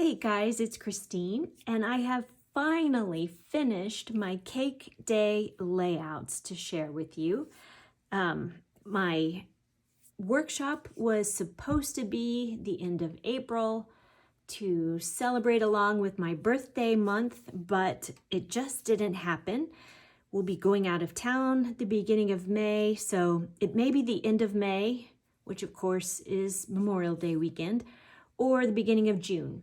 Hey guys, it's Christine, and I have finally finished my Cake Day layouts to share with you. My workshop was supposed to be the end of April to celebrate along with my birthday month, but it just didn't happen. We'll be going out of town at the beginning of May, so it may be the end of May, which of course is Memorial Day weekend, or the beginning of June.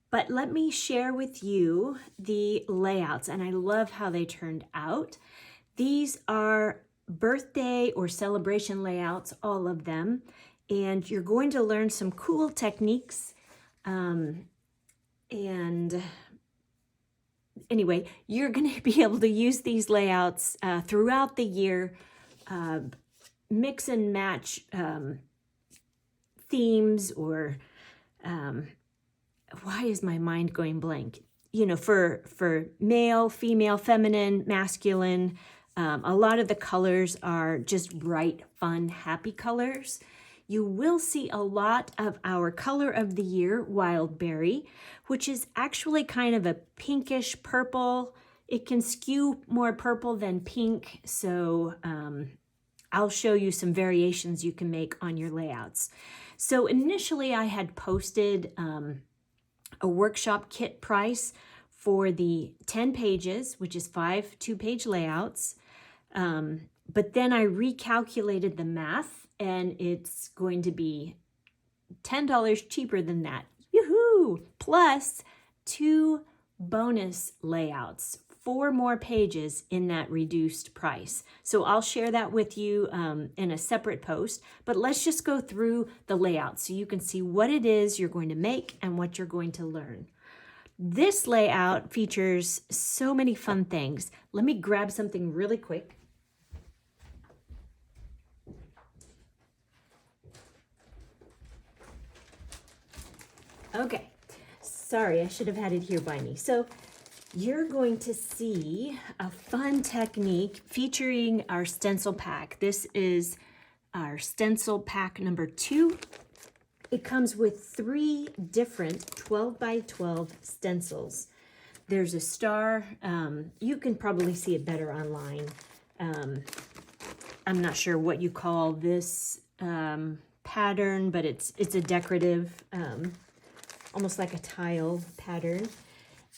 But let me share with you the layouts, and I love how they turned out. These are birthday or celebration layouts, all of them, and you're going to learn some cool techniques. And anyway, you're going to be able to use these layouts throughout the year, mix and match themes or why is my mind going blank? You know, for male, female, feminine, masculine, a lot of the colors are just bright, fun, happy colors. You will see a lot of our color of the year, Wild Berry, which is actually kind of a pinkish purple. It can skew more purple than pink, so I'll show you some variations you can make on your layouts. So initially I had posted a workshop kit price for the 10 pages, which is 5 two-page layouts. But then I recalculated the math, and it's going to be $10 cheaper than that. Yoo-hoo! Plus 2 bonus layouts, 4 more pages in that reduced price. So I'll share that with you in a separate post, but let's just go through the layout so you can see what it is you're going to make and what you're going to learn. This layout features so many fun things. Let me grab something really quick. Okay, sorry, I should have had it here by me. So you're going to see a fun technique featuring our stencil pack. This is our stencil pack number 2. It comes with 3 different 12 by 12 stencils. There's a star. You can probably see it better online. I'm not sure what you call this pattern, but it's a decorative, almost like a tile pattern.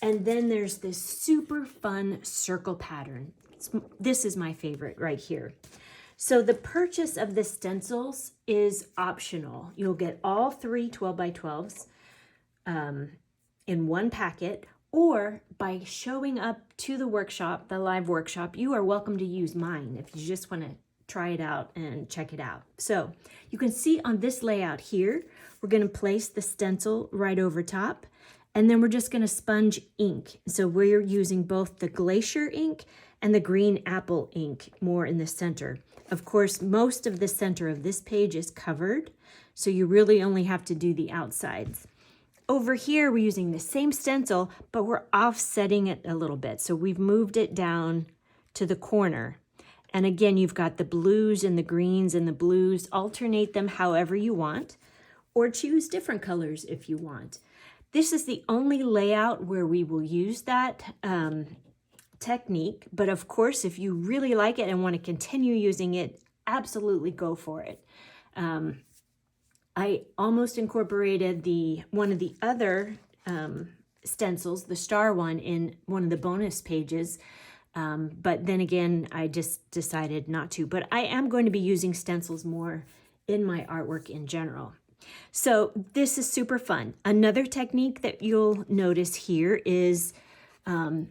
And then there's this super fun circle pattern. This is my favorite right here. So the purchase of the stencils is optional. You'll get all 3 12 by 12s in one packet, or by showing up to the workshop, the live workshop, you are welcome to use mine if you just want to try it out and check it out. So you can see on this layout here, we're going to place the stencil right over top. And then we're just going to sponge ink. So we're using both the glacier ink and the green apple ink more in the center. Of course, most of the center of this page is covered, so you really only have to do the outsides. Over here, we're using the same stencil, but we're offsetting it a little bit. So we've moved it down to the corner. And again, you've got the blues and the greens and the blues. Alternate them however you want, or choose different colors if you want. This is the only layout where we will use that technique, but of course, if you really like it and want to continue using it, absolutely go for it. I almost incorporated one of the other stencils, the star one, in one of the bonus pages, but then again, I just decided not to. But I am going to be using stencils more in my artwork in general. So this is super fun. Another technique that you'll notice here is in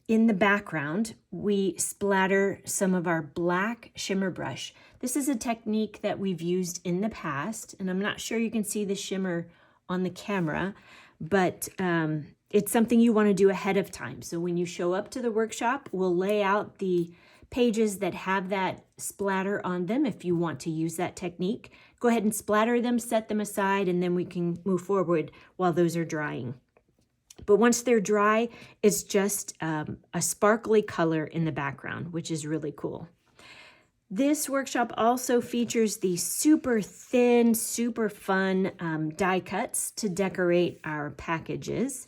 the background, we splatter some of our black shimmer brush. This is a technique that we've used in the past, and I'm not sure you can see the shimmer on the camera, but it's something you want to do ahead of time. So when you show up to the workshop, we'll lay out the pages that have that splatter on them. If you want to use that technique, go ahead and splatter them, set them aside, and then we can move forward while those are drying. But once they're dry, it's just a sparkly color in the background, which is really cool. This workshop also features the super thin, super fun die cuts to decorate our packages.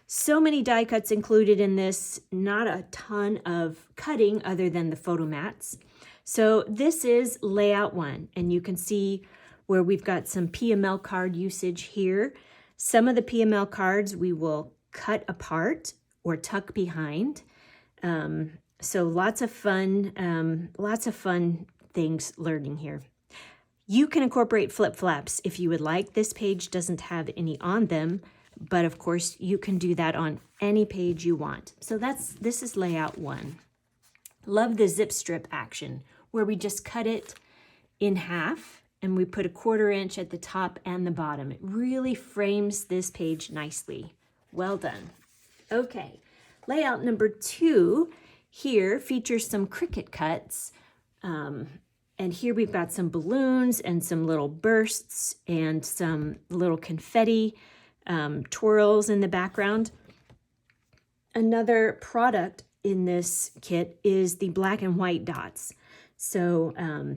So many die cuts included in this, not a ton of cutting other than the photo mats. So this is layout 1, and you can see where we've got some PML card usage here. Some of the PML cards we will cut apart or tuck behind. So lots of fun things learning here. You can incorporate flip flaps if you would like. This page doesn't have any on them, but of course you can do that on any page you want. So this is layout 1. Love the zip strip action where we just cut it in half and we put a 1/4 inch at the top and the bottom. It really frames this page nicely. Well done. Okay, layout number 2 here features some Cricut cuts. And here we've got some balloons and some little bursts and some little confetti twirls in the background. Another product in this kit is the black and white dots. So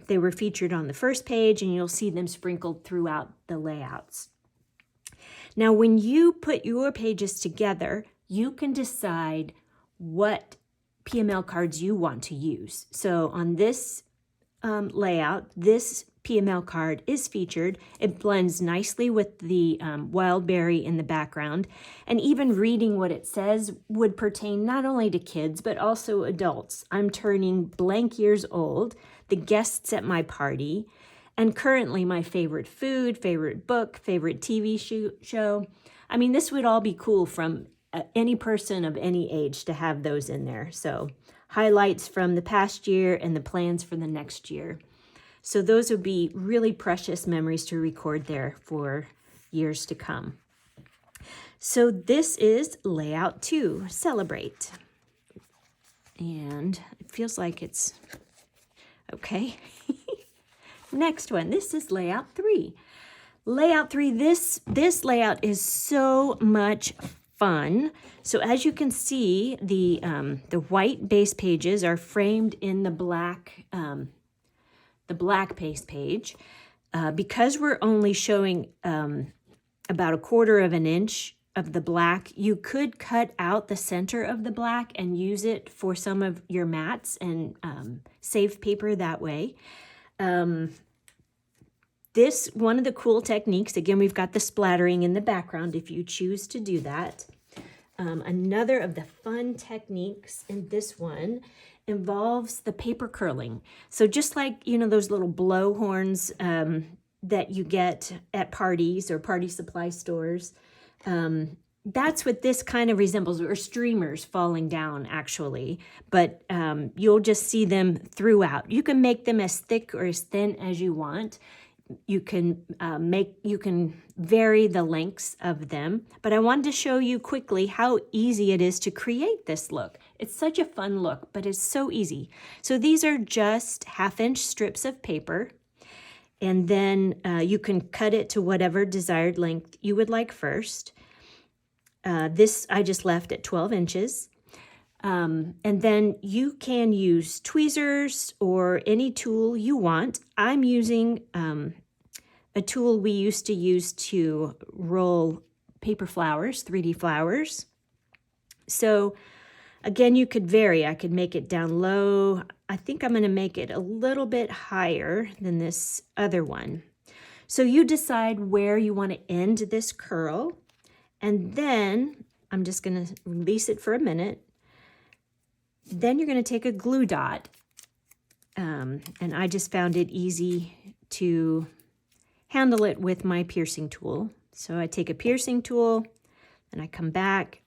they were featured on the first page, and you'll see them sprinkled throughout the layouts. Now, when you put your pages together, you can decide what PML cards you want to use. So on this layout, this PML card is featured. It blends nicely with the wild berry in the background, and even reading what it says would pertain not only to kids but also adults. I'm turning blank years old, the guests at my party, and currently my favorite food, favorite book, favorite TV show. I mean, this would all be cool from any person of any age to have those in there. So highlights from the past year and the plans for the next year. So those would be really precious memories to record there for years to come. So this is layout 2, Celebrate. And it feels like it's okay. Next one, this is layout 3. Layout 3, this layout is so much fun. So as you can see, the white base pages are framed in the black base page. Because we're only showing about 1/4 inch of the black, you could cut out the center of the black and use it for some of your mats and save paper that way. This, one of the cool techniques, again, we've got the splattering in the background if you choose to do that. Another of the fun techniques in this one involves the paper curling. So just like, you know, those little blow horns that you get at parties or party supply stores, that's what this kind of resembles, or streamers falling down actually, but you'll just see them throughout. You can make them as thick or as thin as you want. You can vary the lengths of them, but I wanted to show you quickly how easy it is to create this look. It's such a fun look, but it's so easy. So these are just 1/2 inch strips of paper, and then you can cut it to whatever desired length you would like first. This I just left at 12 inches. And then you can use tweezers or any tool you want. I'm using a tool we used to use to roll paper flowers, 3D flowers. So again, you could vary. I could make it down low. I think I'm going to make it a little bit higher than this other one. So you decide where you want to end this curl. And then I'm just going to release it for a minute. Then you're going to take a glue dot, and I just found it easy to handle it with my piercing tool. So I take a piercing tool, and I come back,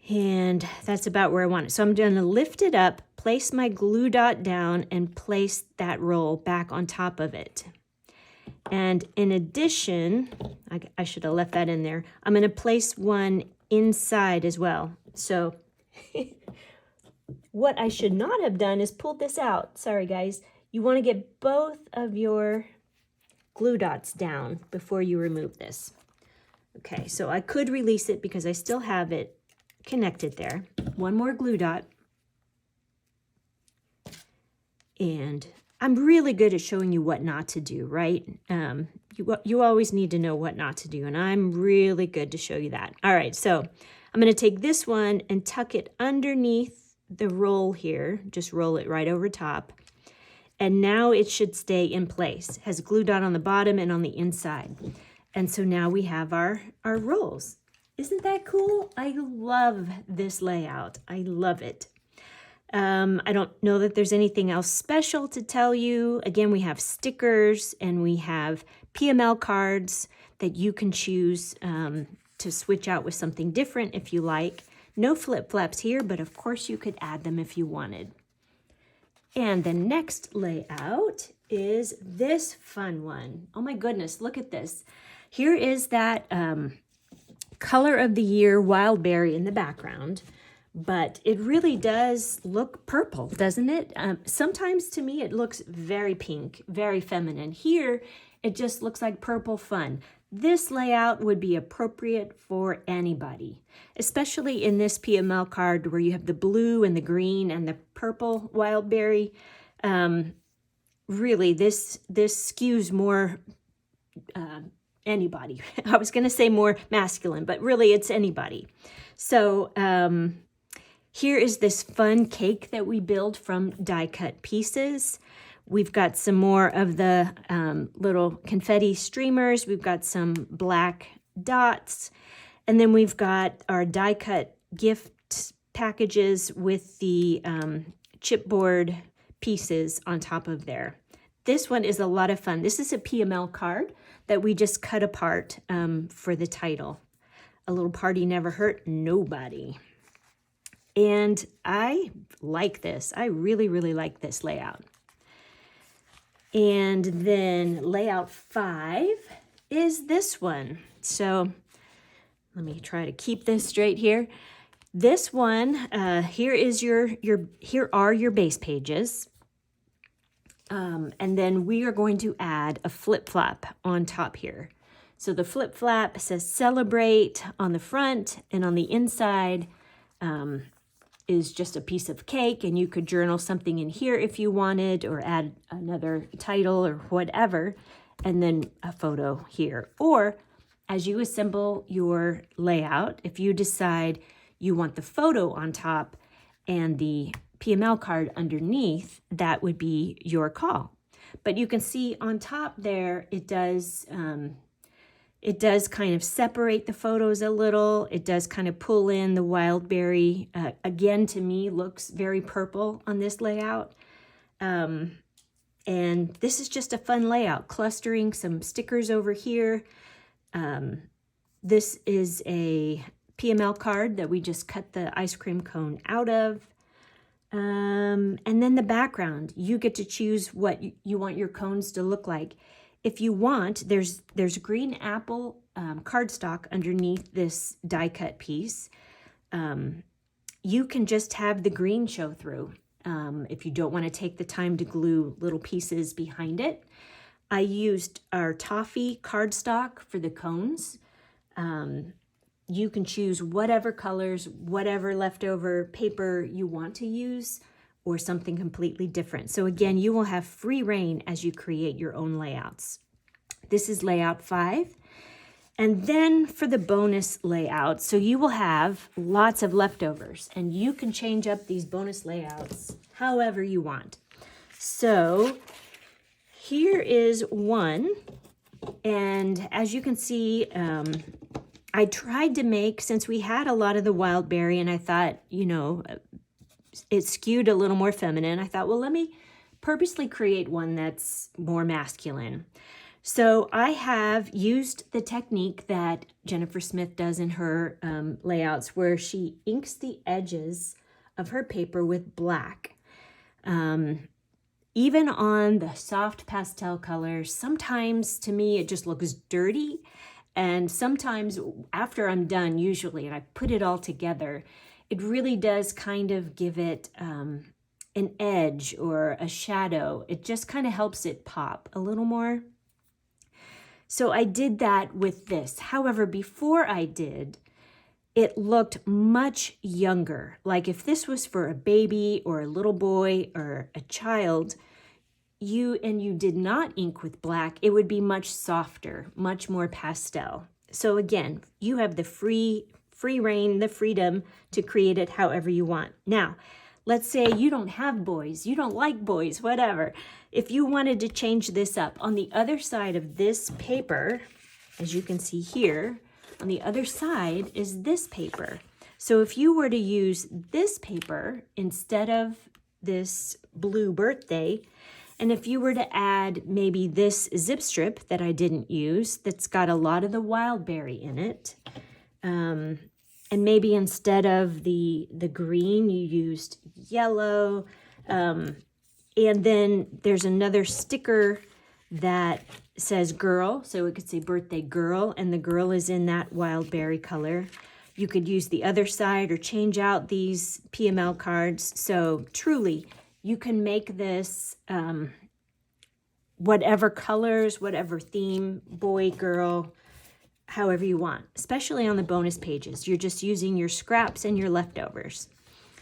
and that's about where I want it. So I'm going to lift it up, place my glue dot down, and place that roll back on top of it. And in addition, I should have left that in there, I'm going to place one inside as well. So what I should not have done is pulled this out. Sorry, guys. You want to get both of your glue dots down before you remove this. Okay, so I could release it because I still have it connected there. One more glue dot. And I'm really good at showing you what not to do, right? You always need to know what not to do, and I'm really good to show you that. All right, so I'm going to take this one and tuck it underneath the roll here. Just roll it right over top. And now it should stay in place. It has glue dot on the bottom and on the inside. And so now we have our rolls. Isn't that cool? I love this layout. I love it. I don't know that there's anything else special to tell you. Again, we have stickers and we have PML cards that you can choose to switch out with something different if you like. No flip-flaps here, but of course you could add them if you wanted. And the next layout is this fun one. Oh my goodness, look at this. Here is that color of the year wild berry in the background, but it really does look purple, doesn't it? Sometimes to me it looks very pink, very feminine. Here it just looks like purple fun. This layout would be appropriate for anybody, especially in this PML card where you have the blue and the green and the purple wild berry. Really, this skews more anybody. I was going to say more masculine, but really it's anybody. So here is this fun cake that we build from die cut pieces. We've got some more of the little confetti streamers. We've got some black dots. And then we've got our die cut gift packages with the chipboard pieces on top of there. This one is a lot of fun. This is a PML card that we just cut apart for the title. A little party never hurt nobody. And I like this. I really, really like this layout. And then layout 5 is this one. So let me try to keep this straight here. This one, here are your base pages. And then we are going to add a flip-flap on top here. So the flip-flap says celebrate on the front, and on the inside is just a piece of cake, and you could journal something in here if you wanted, or add another title or whatever, and then a photo here. Or as you assemble your layout, if you decide you want the photo on top and the PML card underneath, that would be your call. But you can see on top there, it does kind of separate the photos a little. It does kind of pull in the wild berry. Again, to me, looks very purple on this layout. And this is just a fun layout, clustering some stickers over here. This is a PML card that we just cut the ice cream cone out of. And then the background, you get to choose what you want your cones to look like. If you want, there's green apple cardstock underneath this die cut piece. You can just have the green show through if you don't want to take the time to glue little pieces behind it. I used our toffee cardstock for the cones. You can choose whatever colors, whatever leftover paper you want to use, or something completely different. So again, you will have free reign as you create your own layouts. This is layout 5. And then for the bonus layout, so you will have lots of leftovers, and you can change up these bonus layouts however you want. So here is one, and as you can see, I tried to make, since we had a lot of the wild berry, and I thought, you know, it skewed a little more feminine. I thought, well, let me purposely create one that's more masculine. So I have used the technique that Jennifer Smith does in her layouts, where she inks the edges of her paper with black. Even on the soft pastel colors, sometimes to me it just looks dirty. And sometimes after I'm done, usually, and I put it all together, it really does kind of give it an edge or a shadow. It just kind of helps it pop a little more. So I did that with this. However, before I did, it looked much younger. Like if this was for a baby or a little boy or a child, you did not ink with black, it would be much softer, much more pastel. So again, you have the free reign, the freedom to create it however you want. Now, let's say you don't have boys, you don't like boys, whatever. If you wanted to change this up, on the other side of this paper, as you can see here, on the other side is this paper. So if you were to use this paper instead of this blue birthday, and if you were to add maybe this zip strip that I didn't use, that's got a lot of the wild berry in it, and maybe instead of the green, you used yellow, and then there's another sticker that says girl, so it could say birthday girl, and the girl is in that wild berry color. You could use the other side or change out these PML cards. So truly, you can make this whatever colors, whatever theme, boy, girl, however you want, especially on the bonus pages. You're just using your scraps and your leftovers.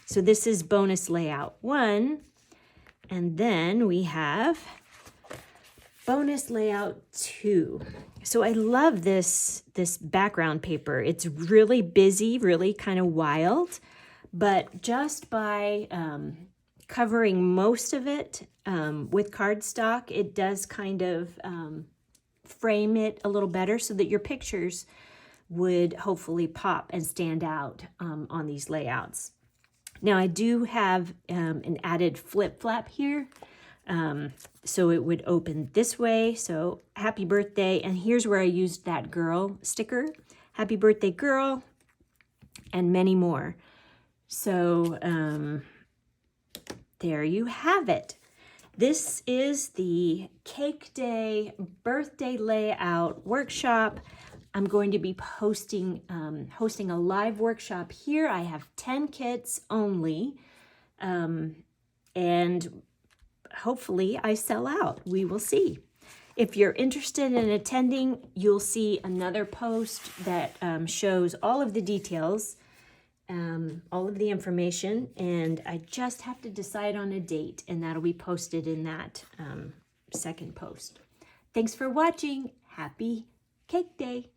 So this is bonus layout 1, and then we have bonus layout 2. So I love this background paper. It's really busy, really kind of wild, but just by covering most of it with cardstock, it does kind of frame it a little better so that your pictures would hopefully pop and stand out on these layouts. Now I do have an added flip flap here. So it would open this way. So happy birthday. And here's where I used that girl sticker. Happy birthday, girl. And many more. So there you have it. This is the Cake Day Birthday Layout Workshop. I'm going to be hosting a live workshop here. I have 10 kits only. And hopefully I sell out. We will see. If you're interested in attending, you'll see another post that shows all of the details, all of the information, and I just have to decide on a date, and that'll be posted in that second post. Thanks for watching. Happy Cake Day.